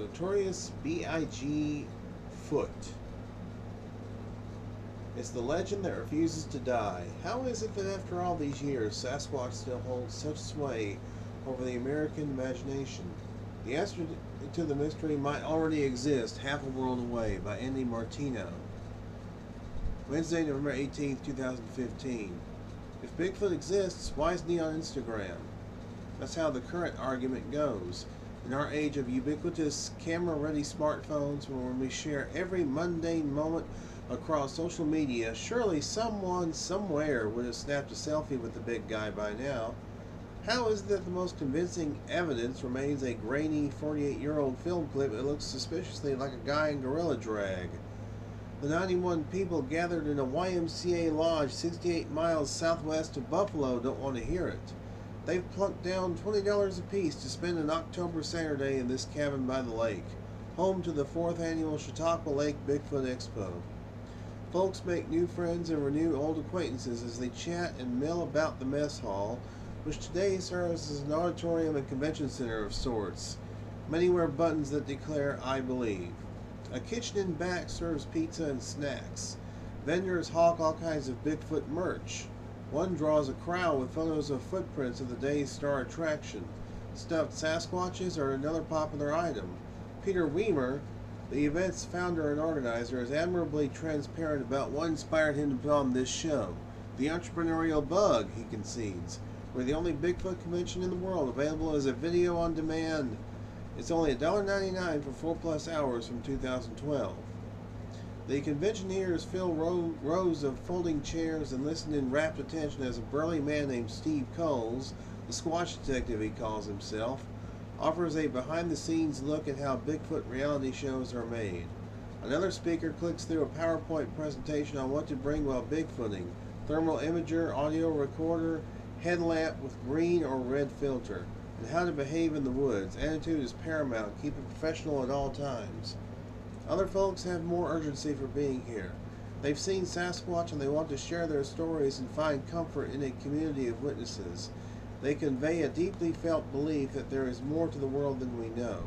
notorious Big Foot. It's the legend that refuses to die. How is it that after all these years, Sasquatch still holds such sway over the American imagination? The answer to the mystery might already exist half a world away, by Andy Martino. Wednesday, November 18th, 2015. If Bigfoot exists, why isn't he on Instagram? That's how the current argument goes. In our age of ubiquitous camera-ready smartphones, when we share every mundane moment across social media, surely someone somewhere would have snapped a selfie with the big guy by now. How is it that the most convincing evidence remains a grainy 48-year-old film clip that looks suspiciously like a guy in gorilla drag? The 91 people gathered in a YMCA lodge 68 miles southwest of Buffalo don't want to hear it. They've plunked down $20 apiece to spend an October Saturday in this cabin by the lake, home to the 4th annual Chautauqua Lake Bigfoot Expo. Folks make new friends and renew old acquaintances as they chat and mill about the mess hall, which today serves as an auditorium and convention center of sorts. Many wear buttons that declare, "I believe." A kitchen in back serves pizza and snacks. Vendors hawk all kinds of Bigfoot merch. One draws a crowd with photos of footprints of the day's star attraction. Stuffed Sasquatches are another popular item. Peter Weimer, the event's founder and organizer, is admirably transparent about what inspired him to put on this show. The entrepreneurial bug, he concedes. We're the only Bigfoot convention in the world available as a video on demand. It's only $1.99 for 4+ hours from 2012. The convention hearers fill rows of folding chairs and listen in rapt attention as a burly man named Steve Coles, the Squatch detective he calls himself, offers a behind-the-scenes look at how Bigfoot reality shows are made. Another speaker clicks through a PowerPoint presentation on what to bring while Bigfooting: thermal imager, audio recorder, headlamp with green or red filter, and how to behave in the woods. Attitude is paramount. Keep it professional at all times. Other folks have more urgency for being here. They've seen Sasquatch and they want to share their stories and find comfort in a community of witnesses. They convey a deeply felt belief that there is more to the world than we know.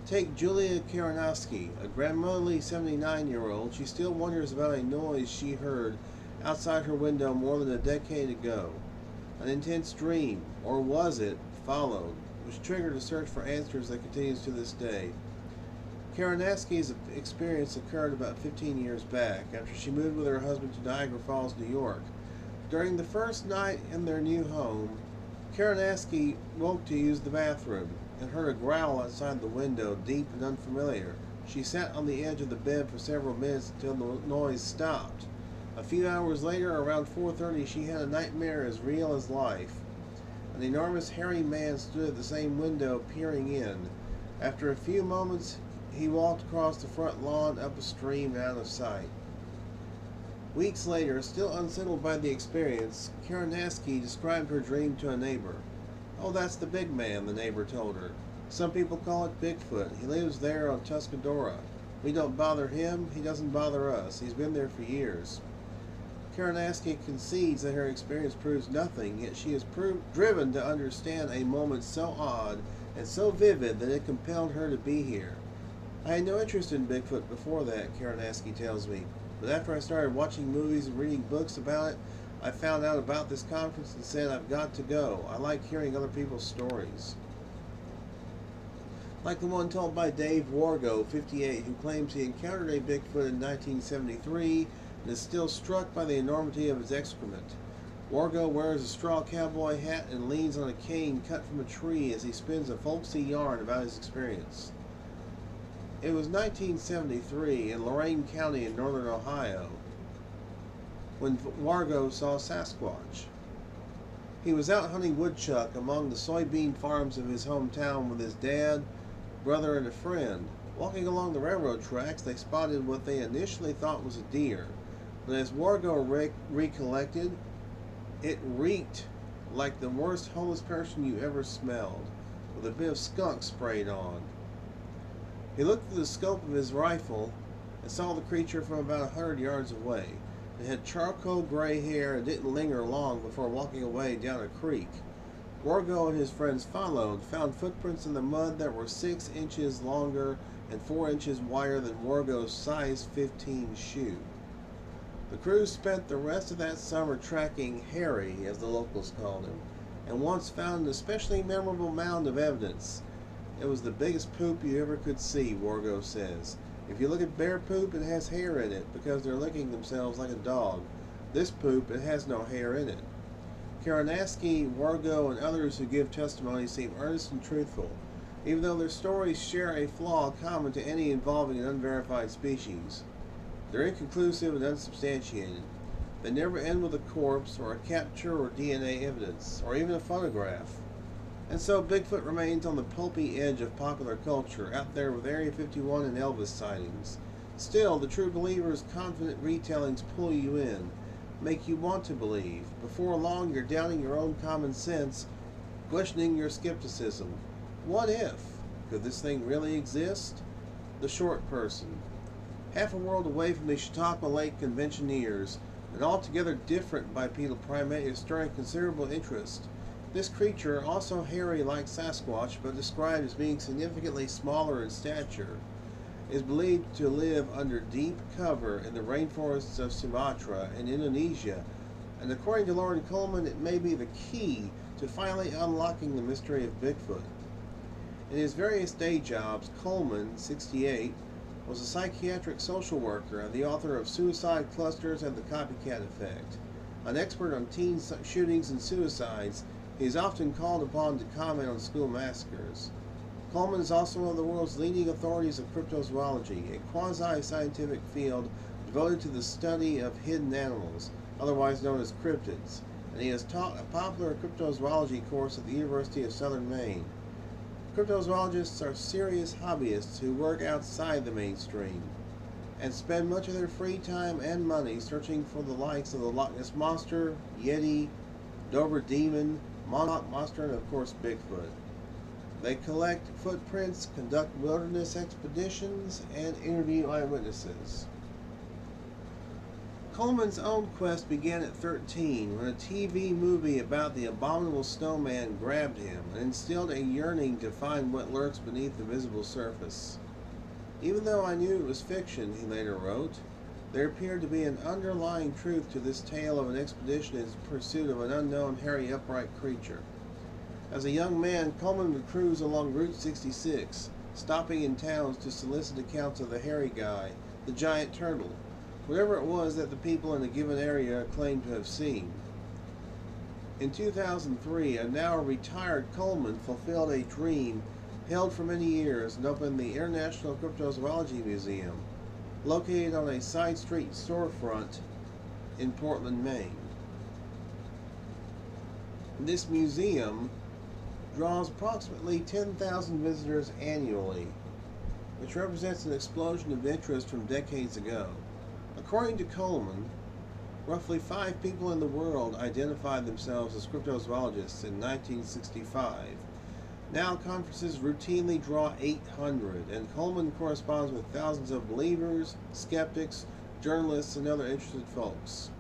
Take Julia Karanowski, a grandmotherly 79-year-old. She still wonders about a noise she heard outside her window more than a decade ago. An intense dream, or was it, followed, which triggered a search for answers that continues to this day. Karanowski's experience occurred about 15 years back, after she moved with her husband to Niagara Falls, New York. During the first night in their new home, Karanowski woke to use the bathroom and heard a growl outside the window, deep and unfamiliar. She sat on the edge of the bed for several minutes until the noise stopped. A few hours later, around 4:30, she had a nightmare as real as life. An enormous hairy man stood at the same window, peering in. After a few moments, he walked across the front lawn, up a stream, and out of sight. Weeks later, still unsettled by the experience, Karanowski described her dream to a neighbor. "Oh, that's the big man," the neighbor told her. "Some people call it Bigfoot. He lives there on Tuscadora. We don't bother him. He doesn't bother us. He's been there for years." Karanowski concedes that her experience proves nothing, yet she is driven to understand a moment so odd and so vivid that it compelled her to be here. "I had no interest in Bigfoot before that," Karanowski tells me, "but after I started watching movies and reading books about it, I found out about this conference and said I've got to go. I like hearing other people's stories." Like the one told by Dave Wargo, 58, who claims he encountered a Bigfoot in 1973 and is still struck by the enormity of its excrement. Wargo wears a straw cowboy hat and leans on a cane cut from a tree as he spins a folksy yarn about his experience. It was 1973 in Lorain County in northern Ohio when Wargo saw Sasquatch. He was out hunting woodchuck among the soybean farms of his hometown with his dad, brother, and a friend. Walking along the railroad tracks, they spotted what they initially thought was a deer, but as Wargo recollected, it reeked like the worst homeless person you ever smelled, with a bit of skunk sprayed on. He looked through the scope of his rifle and saw the creature from about 100 yards away. It had charcoal gray hair and didn't linger long before walking away down a creek. Wargo and his friends found footprints in the mud that were 6 inches longer and 4 inches wider than Wargo's size 15 shoe. The crew spent the rest of that summer tracking Harry, as the locals called him, and once found an especially memorable mound of evidence. It was the biggest poop you ever could see, Wargo says. If you look at bear poop, it has hair in it because they're licking themselves like a dog. This poop, it has no hair in it. Karanaski, Wargo, and others who give testimony seem earnest and truthful, even though their stories share a flaw common to any involving an unverified species. They're inconclusive and unsubstantiated. They never end with a corpse, or a capture, or DNA evidence, or even a photograph. And so Bigfoot remains on the pulpy edge of popular culture, out there with Area 51 and Elvis sightings. Still, the true believers' confident retellings pull you in, make you want to believe. Before long, you're doubting your own common sense, questioning your skepticism. What if? Could this thing really exist? The short person. Half a world away from the Chautauqua Lake conventioneers, and altogether different bipedal primate is stirring considerable interest. This creature, also hairy like Sasquatch, but described as being significantly smaller in stature, is believed to live under deep cover in the rainforests of Sumatra and Indonesia, and according to Lauren Coleman, it may be the key to finally unlocking the mystery of Bigfoot. In his various day jobs, Coleman, 68, was a psychiatric social worker and the author of Suicide Clusters and the Copycat Effect. An expert on teen shootings and suicides, he is often called upon to comment on school massacres. Coleman is also one of the world's leading authorities of cryptozoology, a quasi-scientific field devoted to the study of hidden animals, otherwise known as cryptids, and he has taught a popular cryptozoology course at the University of Southern Maine. Cryptozoologists are serious hobbyists who work outside the mainstream and spend much of their free time and money searching for the likes of the Loch Ness Monster, Yeti, Dover Demon, Monarch Monster, and of course Bigfoot. They collect footprints, conduct wilderness expeditions, and interview eyewitnesses. Coleman's own quest began at 13 when a TV movie about the abominable snowman grabbed him and instilled a yearning to find what lurks beneath the visible surface. Even though I knew it was fiction, he later wrote, there appeared to be an underlying truth to this tale of an expedition in pursuit of an unknown hairy upright creature. As a young man, Coleman would cruise along Route 66, stopping in towns to solicit accounts of the hairy guy, the giant turtle, whatever it was that the people in a given area claimed to have seen. In 2003, a now retired Coleman fulfilled a dream held for many years and opened the International Cryptozoology Museum, located on a side street storefront in Portland, Maine. This museum draws approximately 10,000 visitors annually, which represents an explosion of interest from decades ago. According to Coleman, roughly 5 people in the world identified themselves as cryptozoologists in 1965. Now conferences routinely draw 800, and Coleman corresponds with thousands of believers, skeptics, journalists, and other interested folks.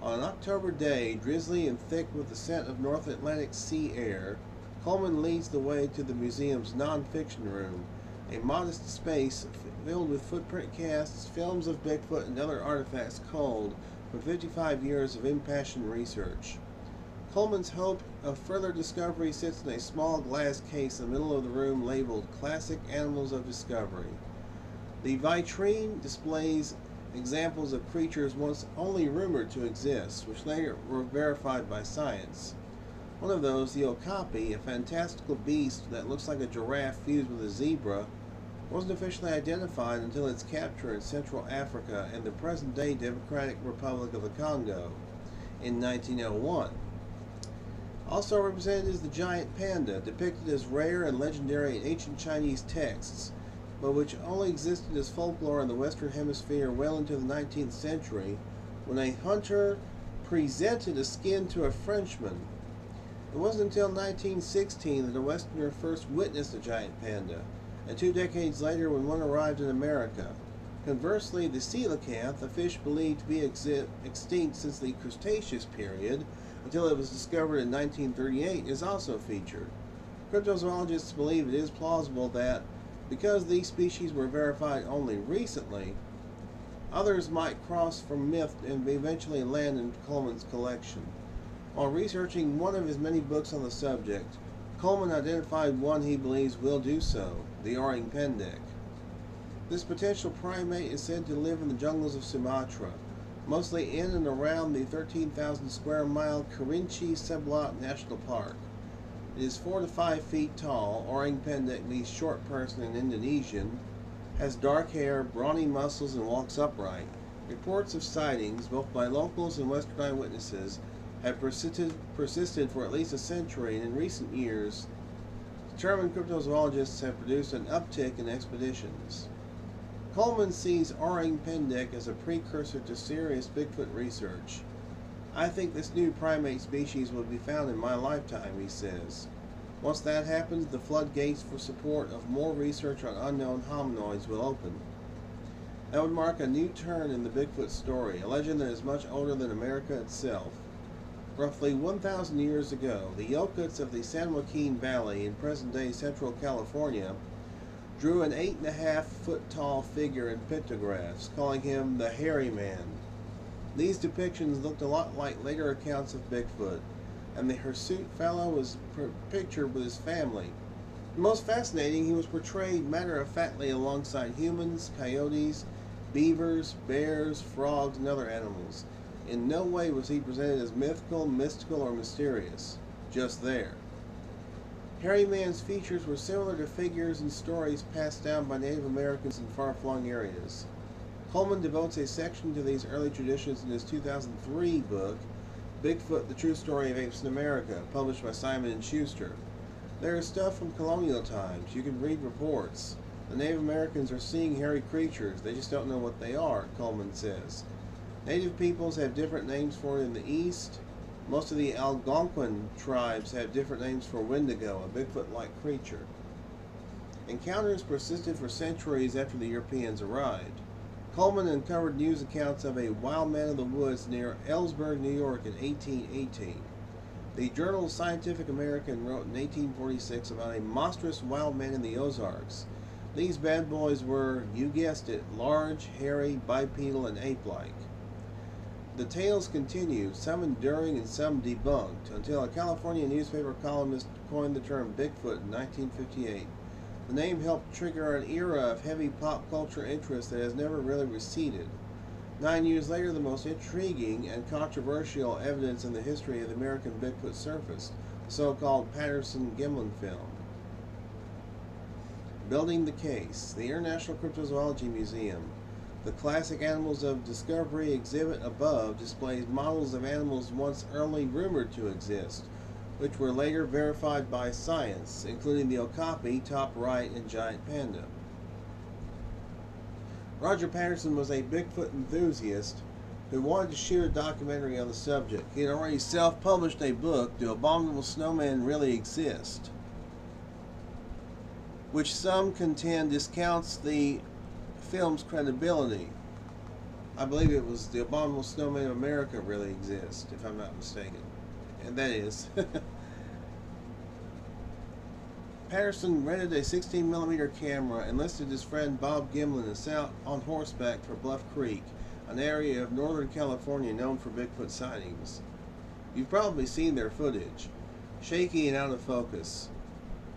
On an October day, drizzly and thick with the scent of North Atlantic sea air, Coleman leads the way to the museum's non-fiction room, a modest space filled with footprint casts, films of Bigfoot, and other artifacts culled from 55 years of impassioned research. Coleman's hope of further discovery sits in a small glass case in the middle of the room labeled Classic Animals of Discovery. The vitrine displays examples of creatures once only rumored to exist, which later were verified by science. One of those, the okapi, a fantastical beast that looks like a giraffe fused with a zebra, wasn't officially identified until its capture in Central Africa and the present-day Democratic Republic of the Congo in 1901. Also represented is the giant panda, depicted as rare and legendary in ancient Chinese texts, but which only existed as folklore in the Western Hemisphere well into the 19th century, when a hunter presented a skin to a Frenchman. It wasn't until 1916 that a Westerner first witnessed a giant panda, and 2 decades later when one arrived in America. Conversely, the coelacanth, a fish believed to be extinct since the Cretaceous period until it was discovered in 1938, is also featured. Cryptozoologists believe it is plausible that, because these species were verified only recently, others might cross from myth and eventually land in Coleman's collection. While researching one of his many books on the subject, Coleman identified one he believes will do so, the orang pendek. This potential primate is said to live in the jungles of Sumatra, mostly in and around the 13,000 square mile Kerinci Seblak National Park. It is 4 to 5 feet tall. Orang pendek means short person in Indonesian, has dark hair, brawny muscles, and walks upright. Reports of sightings, both by locals and Western eyewitnesses, have persisted for at least a century, and in recent years, determined cryptozoologists have produced an uptick in expeditions. Coleman sees orang pendek as a precursor to serious Bigfoot research. I think this new primate species will be found in my lifetime, he says. Once that happens, the floodgates for support of more research on unknown hominoids will open. That would mark a new turn in the Bigfoot story, a legend that is much older than America itself. Roughly 1,000 years ago, the Yokuts of the San Joaquin Valley in present-day Central California drew an 8.5-foot-tall figure in pictographs, calling him the Hairy Man. These depictions looked a lot like later accounts of Bigfoot, and the hirsute fellow was pictured with his family. Most fascinating, he was portrayed matter-of-factly alongside humans, coyotes, beavers, bears, frogs, and other animals. In no way was he presented as mythical, mystical, or mysterious. Just there. Hairy Man's features were similar to figures and stories passed down by Native Americans in far-flung areas. Coleman devotes a section to these early traditions in his 2003 book, Bigfoot, The True Story of Apes in America, published by Simon & Schuster. There is stuff from colonial times. You can read reports. The Native Americans are seeing hairy creatures. They just don't know what they are, Coleman says. Native peoples have different names for it in the East. Most of the Algonquin tribes have different names for Wendigo, a Bigfoot-like creature. Encounters persisted for centuries after the Europeans arrived. Coleman uncovered news accounts of a wild man of the woods near Ellsburg, New York in 1818. The journal Scientific American wrote in 1846 about a monstrous wild man in the Ozarks. These bad boys were, you guessed it, large, hairy, bipedal, and ape-like. The tales continued, some enduring and some debunked, until a California newspaper columnist coined the term Bigfoot in 1958. The name helped trigger an era of heavy pop culture interest that has never really receded. 9 years later, the most intriguing and controversial evidence in the history of the American Bigfoot surfaced, the so-called Patterson-Gimlin film. Building the Case, the International Cryptozoology Museum. The Classic Animals of Discovery exhibit above displays models of animals once early rumored to exist, which were later verified by science, including the okapi, top right, and giant panda. Roger Patterson was a Bigfoot enthusiast who wanted to shoot a documentary on the subject. He had already self-published a book, Do Abominable Snowmen Really Exist?, which some contend discounts the film's credibility. I believe it was The Abominable Snowmen of America Really Exist, if I'm not mistaken. And that is. Patterson rented a 16mm camera and enlisted his friend Bob Gimlin and set out on horseback for Bluff Creek, an area of Northern California known for Bigfoot sightings. You've probably seen their footage, shaky and out of focus,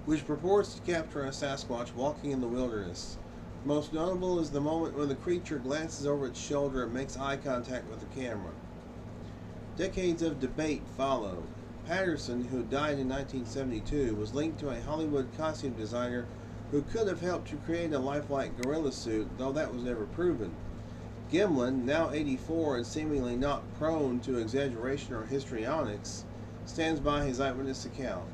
which purports to capture a Sasquatch walking in the wilderness. Most notable is the moment when the creature glances over its shoulder and makes eye contact with the camera. Decades of debate followed. Patterson, who died in 1972, was linked to a Hollywood costume designer who could have helped to create a lifelike gorilla suit, though that was never proven. Gimlin, now 84 and seemingly not prone to exaggeration or histrionics, stands by his eyewitness account.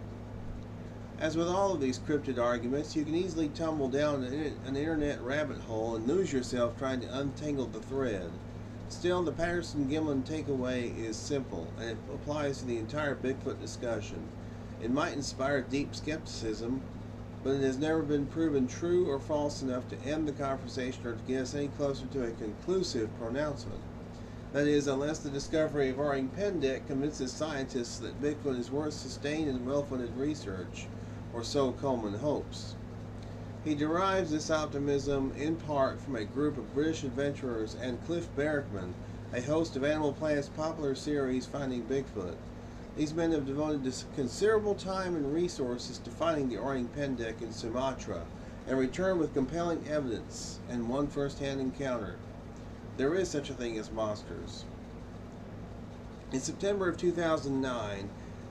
As with all of these cryptid arguments, you can easily tumble down an internet rabbit hole and lose yourself trying to untangle the thread. Still, the Patterson-Gimlin takeaway is simple, and it applies to the entire Bigfoot discussion. It might inspire deep skepticism, but it has never been proven true or false enough to end the conversation or to get us any closer to a conclusive pronouncement. That is, unless the discovery of Orang Pendek convinces scientists that Bigfoot is worth sustained and well-funded research, or so Coleman hopes. He derives this optimism in part from a group of British adventurers and Cliff Barackman, a host of Animal Planet's popular series Finding Bigfoot. These men have devoted considerable time and resources to finding the Orang Pendek in Sumatra and return with compelling evidence and one first-hand encounter. There is such a thing as monsters. In September of 2009,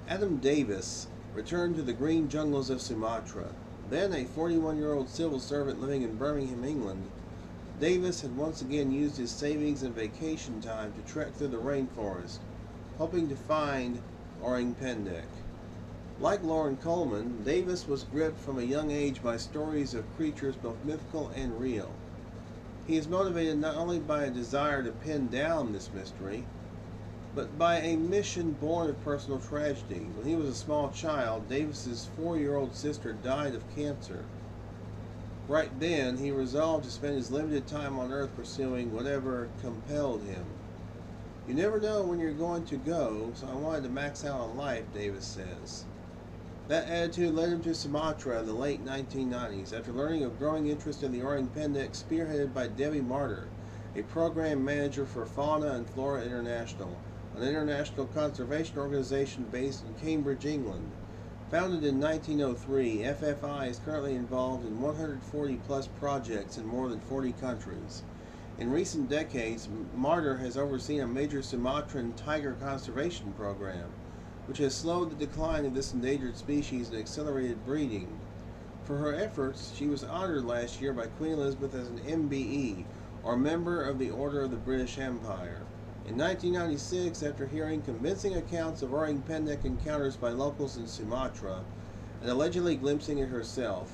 Adam Davis returned to the green jungles of Sumatra. Then a 41-year-old civil servant living in Birmingham, England, Davis had once again used his savings and vacation time to trek through the rainforest, hoping to find Orang Pendek. Like Loren Coleman, Davis was gripped from a young age by stories of creatures both mythical and real. He is motivated not only by a desire to pin down this mystery, but by a mission born of personal tragedy. When he was a small child, Davis's 4-year-old sister died of cancer. Right then, he resolved to spend his limited time on Earth pursuing whatever compelled him. You never know when you're going to go, so I wanted to max out on life, Davis says. That attitude led him to Sumatra in the late 1990s, after learning of growing interest in the Orang Pendek spearheaded by Debbie Martyr, a program manager for Fauna and Flora International, an international conservation organization based in Cambridge, England. Founded in 1903, FFI is currently involved in 140-plus projects in more than 40 countries. In recent decades, Martyr has overseen a major Sumatran tiger conservation program, which has slowed the decline of this endangered species and accelerated breeding. For her efforts, she was honored last year by Queen Elizabeth as an MBE, or Member of the Order of the British Empire. In 1996, after hearing convincing accounts of Orang Pendek encounters by locals in Sumatra, and allegedly glimpsing it herself,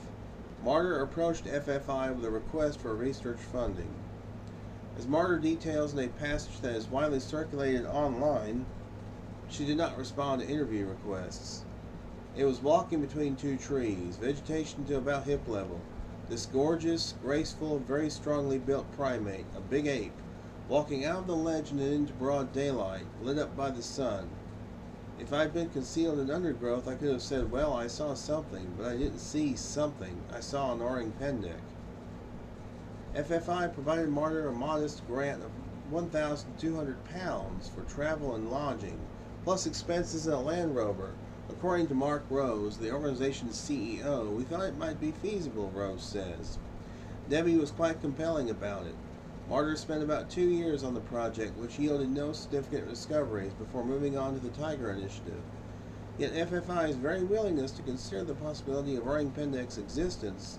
Martyr approached FFI with a request for research funding. As Martyr details in a passage that is widely circulated online, she did not respond to interview requests. It was walking between two trees, vegetation to about hip level. This gorgeous, graceful, very strongly built primate, a big ape, walking out of the legend and into broad daylight, lit up by the sun. If I'd been concealed in undergrowth, I could have said, well, I saw something, but I didn't see something. I saw an Orang Pendek. FFI provided Martyr a modest grant of £1,200 for travel and lodging, plus expenses and a Land Rover. According to Mark Rose, the organization's CEO, we thought it might be feasible, Rose says. Debbie was quite compelling about it. Martyr spent about 2 years on the project, which yielded no significant discoveries before moving on to the Tiger Initiative. Yet FFI's very willingness to consider the possibility of Orang Pendek's existence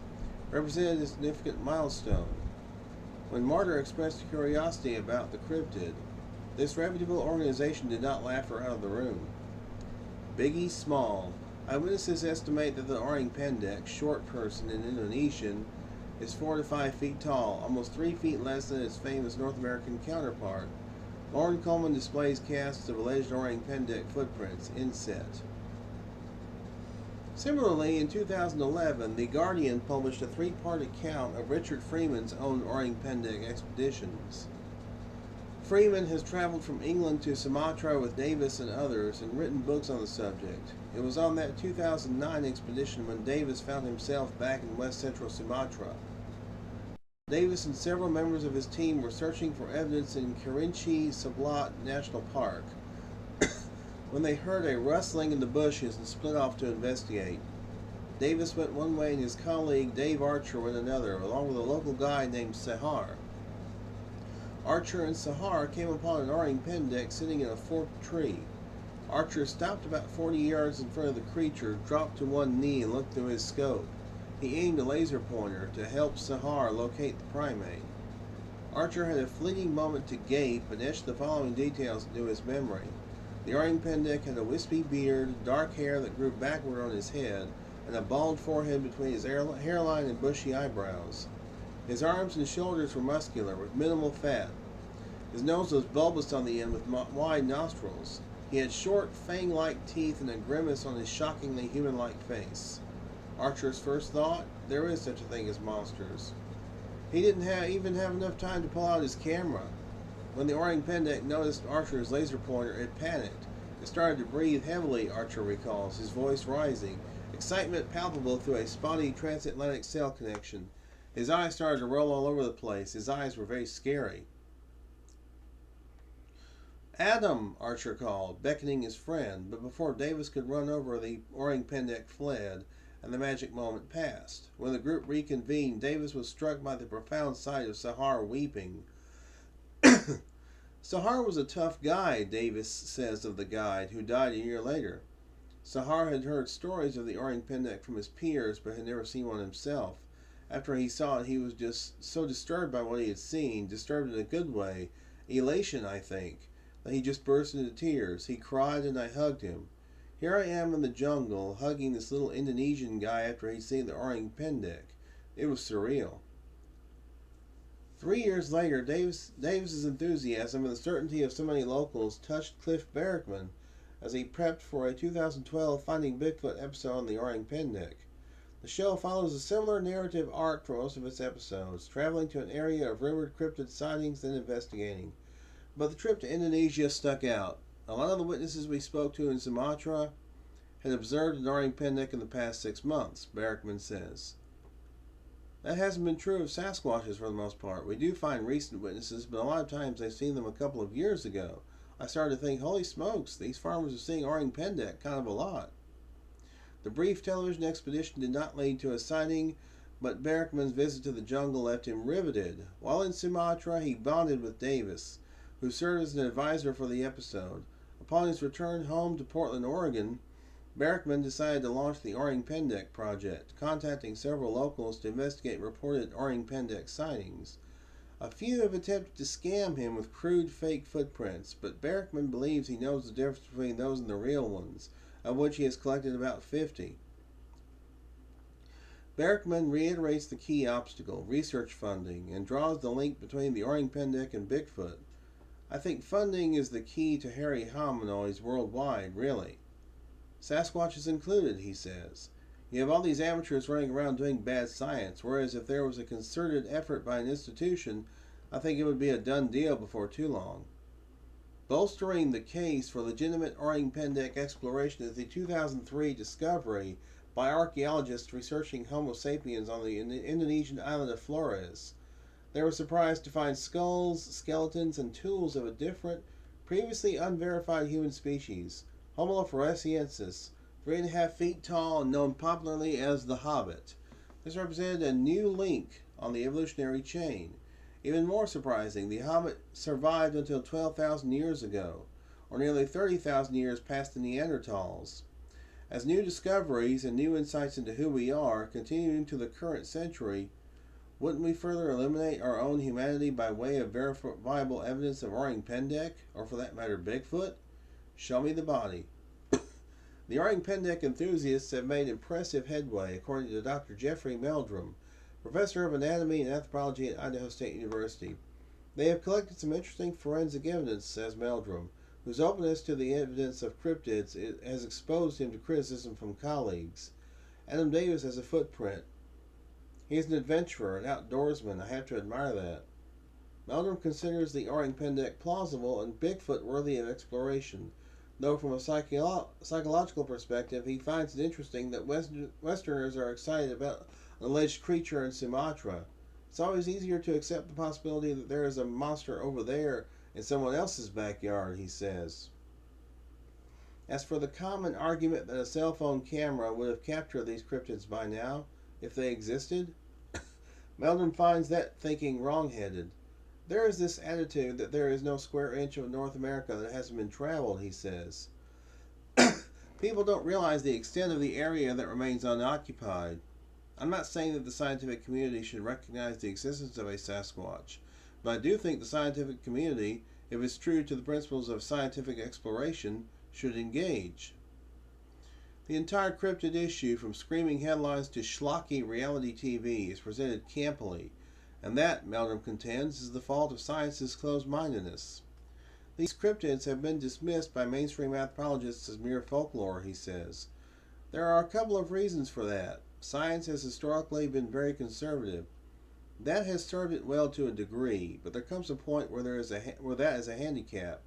represented a significant milestone. When Martyr expressed curiosity about the cryptid, this reputable organization did not laugh her out of the room. Biggie Small. Eyewitnesses estimate that the Orang Pendek, short person in Indonesian, is 4 to 5 feet tall, almost 3 feet less than its famous North American counterpart. Loren Coleman displays casts of alleged Orang Pendek footprints inset. Similarly, in 2011, The Guardian published a 3-part account of Richard Freeman's own Orang Pendek expeditions. Freeman has traveled from England to Sumatra with Davis and others and written books on the subject. It was on that 2009 expedition when Davis found himself back in west central Sumatra. Davis and several members of his team were searching for evidence in Kerinci Seblat National Park when they heard a rustling in the bushes and split off to investigate. Davis went one way and his colleague Dave Archer went another, along with a local guide named Sahar. Archer and Sahar came upon an Orang Pendek sitting in a forked tree. Archer stopped about 40 yards in front of the creature, dropped to one knee, and looked through his scope. He aimed a laser pointer to help Sahar locate the primate. Archer had a fleeting moment to gape and etched the following details into his memory. The Orang Pendek had a wispy beard, dark hair that grew backward on his head, and a bald forehead between his hairline and bushy eyebrows. His arms and shoulders were muscular, with minimal fat. His nose was bulbous on the end with wide nostrils. He had short, fang-like teeth and a grimace on his shockingly human-like face. Archer's first thought, there is such a thing as monsters. He didn't even have enough time to pull out his camera. When the orang pendek noticed Archer's laser pointer, it panicked. It started to breathe heavily, Archer recalls, his voice rising, excitement palpable through a spotty transatlantic cell connection. His eyes started to roll all over the place. His eyes were very scary. Adam, Archer called, beckoning his friend, but before Davis could run over, the orang pendek fled, and the magic moment passed. When the group reconvened, Davis was struck by the profound sight of Sahar weeping. Sahar was a tough guy, Davis says of the guide, who died a year later. Sahar had heard stories of the orang pendek from his peers, but had never seen one himself. After he saw it, he was just so disturbed by what he had seen, disturbed in a good way, elation, I think, that he just burst into tears. He cried, and I hugged him. Here I am in the jungle, hugging this little Indonesian guy after he'd seen the orang pendek. It was surreal. 3 years later, Davis's enthusiasm and the certainty of so many locals touched Cliff Barackman as he prepped for a 2012 Finding Bigfoot episode on the orang pendek. The show follows a similar narrative arc for most of its episodes, traveling to an area of rumored cryptid sightings and investigating. But the trip to Indonesia stuck out. A lot of the witnesses we spoke to in Sumatra had observed an orang pendek in the past 6 months, Barackman says. That hasn't been true of Sasquatches for the most part. We do find recent witnesses, but a lot of times they've seen them a couple of years ago. I started to think, holy smokes, these farmers are seeing orang pendek kind of a lot. The brief television expedition did not lead to a sighting, but Barackman's visit to the jungle left him riveted. While in Sumatra, he bonded with Davis, who served as an advisor for the episode. Upon his return home to Portland, Oregon, Barackman decided to launch the Orang Pendek project, contacting several locals to investigate reported Orang Pendek sightings. A few have attempted to scam him with crude fake footprints, but Barackman believes he knows the difference between those and the real ones, of which he has collected about 50. Barackman reiterates the key obstacle, research funding, and draws the link between the Orang Pendek and Bigfoot. I think funding is the key to hairy hominoids worldwide, really. Sasquatch is included, he says. You have all these amateurs running around doing bad science, whereas if there was a concerted effort by an institution, I think it would be a done deal before too long. Bolstering the case for legitimate Orang Pendek exploration is the 2003 discovery by archaeologists researching Homo sapiens on the Indonesian island of Flores. They were surprised to find skulls, skeletons, and tools of a different, previously unverified human species, Homo floresiensis, 3.5 feet tall and known popularly as the Hobbit. This represented a new link on the evolutionary chain. Even more surprising, the Hobbit survived until 12,000 years ago, or nearly 30,000 years past the Neanderthals. As new discoveries and new insights into who we are continue into the current century, wouldn't we further eliminate our own humanity by way of verifiable evidence of Orang Pendek, or for that matter Bigfoot? Show me the body. The Orang Pendek enthusiasts have made impressive headway, according to Dr. Jeffrey Meldrum, professor of anatomy and anthropology at Idaho State University. They have collected some interesting forensic evidence, says Meldrum, whose openness to the evidence of cryptids has exposed him to criticism from colleagues. Adam Davis has a footprint. He is an adventurer, an outdoorsman. I have to admire that. Meldrum considers the Orang Pendek plausible and Bigfoot worthy of exploration, though from a psychological perspective he finds it interesting that Westerners are excited about an alleged creature in Sumatra. It's always easier to accept the possibility that there is a monster over there in someone else's backyard, he says. As for the common argument that a cell phone camera would have captured these cryptids by now, if they existed, Meldrum finds that thinking wrong-headed. There is this attitude that there is no square inch of North America that hasn't been traveled, he says. People don't realize the extent of the area that remains unoccupied. I'm not saying that the scientific community should recognize the existence of a Sasquatch, but I do think the scientific community, if it's true to the principles of scientific exploration, should engage. The entire cryptid issue, from screaming headlines to schlocky reality TV, is presented campily, and that, Meldrum contends, is the fault of science's closed-mindedness. These cryptids have been dismissed by mainstream anthropologists as mere folklore, he says. There are a couple of reasons for that. Science has historically been very conservative. That has served it well to a degree, but there comes a point where where that is a handicap.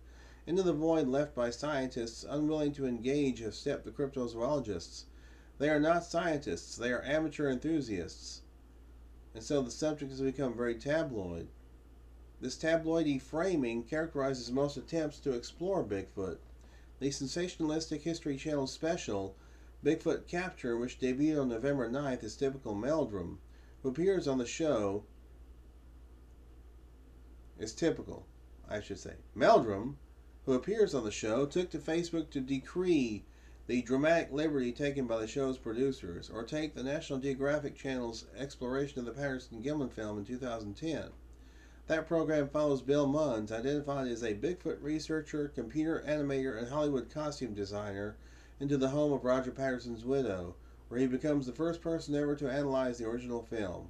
Into the void left by scientists unwilling to engage have stepped the cryptozoologists. They are not scientists, they are amateur enthusiasts. And so the subject has become very tabloid. This tabloidy framing characterizes most attempts to explore Bigfoot. The sensationalistic History Channel special, Bigfoot Capture, which debuted on November 9th, is typical Meldrum, who appears on the show, Meldrum, who appears on the show, took to Facebook to decree the dramatic liberty taken by the show's producers, or take the National Geographic Channel's exploration of the Patterson-Gimlin film in 2010. That program follows Bill Munns, identified as a Bigfoot researcher, computer animator, and Hollywood costume designer, into the home of Roger Patterson's widow, where he becomes the first person ever to analyze the original film.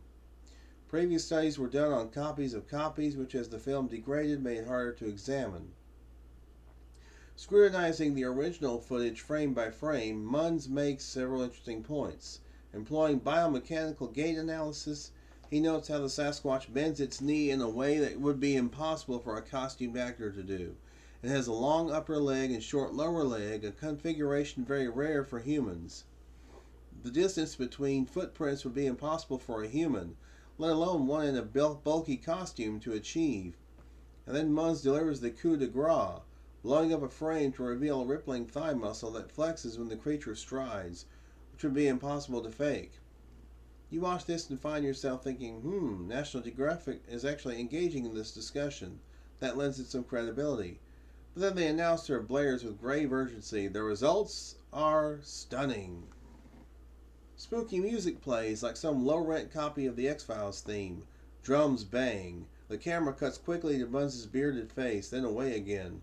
Previous studies were done on copies of copies, which, as the film degraded, made it harder to examine. Scrutinizing the original footage frame by frame, Munns makes several interesting points. Employing biomechanical gait analysis, he notes how the Sasquatch bends its knee in a way that would be impossible for a costumed actor to do. It has a long upper leg and short lower leg, a configuration very rare for humans. The distance between footprints would be impossible for a human, let alone one in a bulky costume, to achieve. And then Munns delivers the coup de grace, blowing up a frame to reveal a rippling thigh muscle that flexes when the creature strides, which would be impossible to fake. You watch this and find yourself thinking, National Geographic is actually engaging in this discussion. That lends it some credibility. But then the announcer blares with grave urgency, the results are stunning. Spooky music plays like some low-rent copy of the X-Files theme. Drums bang. The camera cuts quickly to Munns' bearded face, then away again.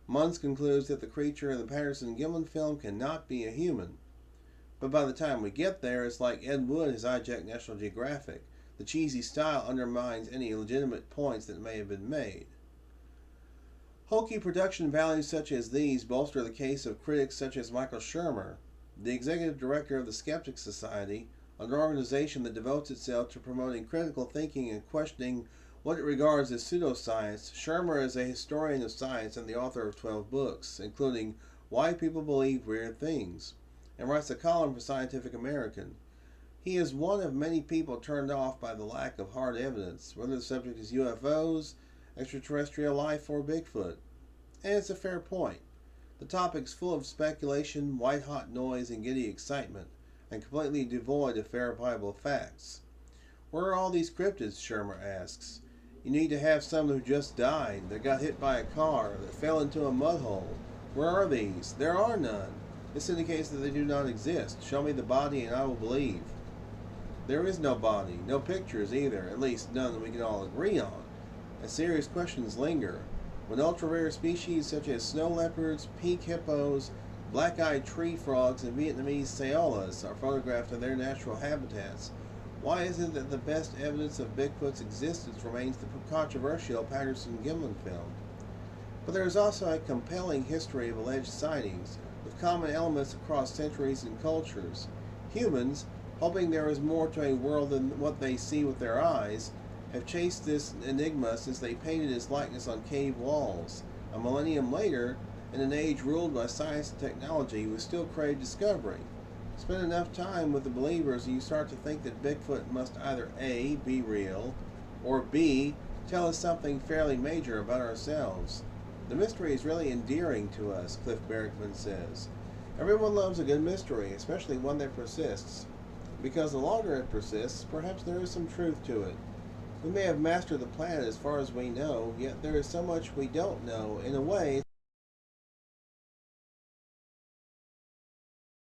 Munns concludes that the creature in the Patterson-Gimlin film cannot be a human. But by the time we get there, it's like Ed Wood has hijacked National Geographic. The cheesy style undermines any legitimate points that may have been made. Hokey production values such as these bolster the case of critics such as Michael Shermer, the executive director of the Skeptics Society, an organization that devotes itself to promoting critical thinking and questioning what it regards as pseudoscience. Shermer is a historian of science and the author of 12 books, including Why People Believe Weird Things, and writes a column for Scientific American. He is one of many people turned off by the lack of hard evidence, whether the subject is UFOs, extraterrestrial life, or Bigfoot. And it's a fair point. The topic's full of speculation, white-hot noise, and giddy excitement, and completely devoid of verifiable facts. Where are all these cryptids, Shermer asks. You need to have some who just died, that got hit by a car, that fell into a mud hole. Where are these? There are none. This indicates that they do not exist. Show me the body and I will believe. There is no body, no pictures either, at least none that we can all agree on. And serious questions linger. When ultra-rare species such as snow leopards, pink hippos, black-eyed tree frogs, and Vietnamese saolas are photographed in their natural habitats, why is it that the best evidence of Bigfoot's existence remains the controversial Patterson-Gimlin film? But there is also a compelling history of alleged sightings, with common elements across centuries and cultures. Humans, hoping there is more to a world than what they see with their eyes, have chased this enigma since they painted its likeness on cave walls. A millennium later, in an age ruled by science and technology, we still crave discovery. Spend enough time with the believers and you start to think that Bigfoot must either A, be real, or B, tell us something fairly major about ourselves. The mystery is really endearing to us, Cliff Barackman says. Everyone loves a good mystery, especially one that persists. Because the longer it persists, perhaps there is some truth to it. We may have mastered the planet as far as we know, yet there is so much we don't know. In a way,